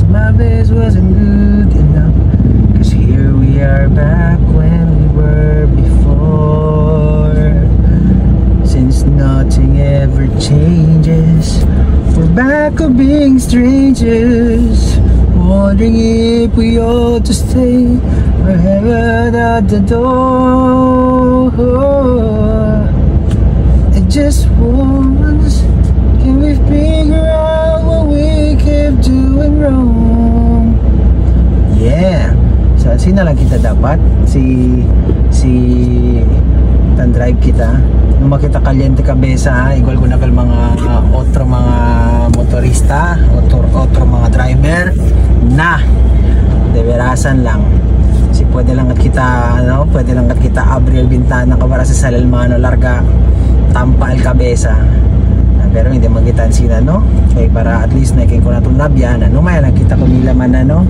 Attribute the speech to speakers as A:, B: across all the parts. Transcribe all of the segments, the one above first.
A: my best wasn't good enough. Cause here we are back when we were before. Since nothing ever changes, we're back to being strangers, wondering if we ought to stay or head out the door. It just once, can we figure out what we kept doing wrong? Yeah. So sino lang kita dapat? Si Tandrive kita. Nung makita Caliente Cabeza, igual ko na kal mga otro mga motorista, otro mga driver na deberasan lang. Si pwede lang at kita, ano, pwede lang at kita Abriel Bintana kabara sa Salalmano larga Tampa El Cabeza. Pero hindi magitan sila, no? Kaya para at least naikin ko na itong nabyan, ano, may lang kita ko nila man, ano,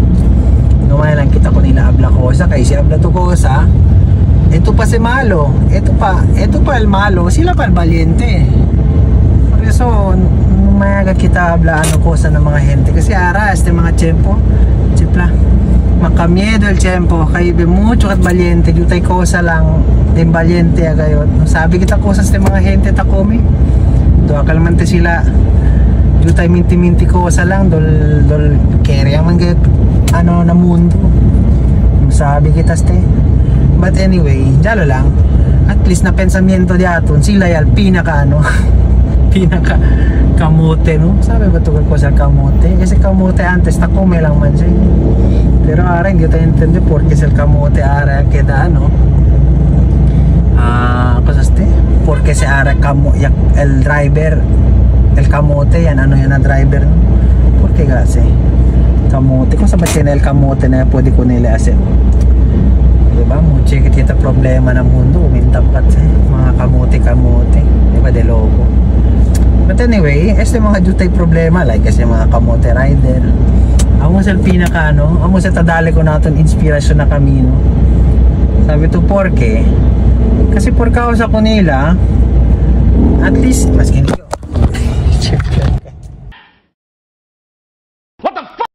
A: may lang kita ko nila Abla Cosa, kaya si Abla Tucosa, ito pa si Malo, ito pa el Malo, sila pa el Valiente. So, may agad kita Abla ano Cosa ng mga gente, kasi ara, este mga tiyempo, chipla, makamiedo el tiyempo, kaya be mucho at Valiente, yutay Cosa lang, din Valiente agayot, sabi kita Cosas ng mga gente takomi, doa kalmante sila jutay minti Cosa lang dol kerya man gayot ano na mundo sabi kita ste. But anyway, jalo lang at least na pensamiento di aton sila yal pinaka ano pinaka kamote, no? Sabi ba tukol ko sa kamote kasi kamote antes takume lang man siya, pero ara hindi tayo intindi porque sa kamote ara keda ano pasaste porque se ara el driver el kamote yan ano yan na driver, no? Porque kasi kamote kung sa batin el kamote na pwede ko nila asin, diba? Mucho kita problema ng mundo umintap kasi mga kamote diba de logo. But anyway, este mga jutay problema like kasi mga kamote rider amo sa pinaka ano amo sa tadali ko natin inspirasyon na kami, no? Sabi to porque kasi por causa ko nila at least maskin ko
B: What the fuck?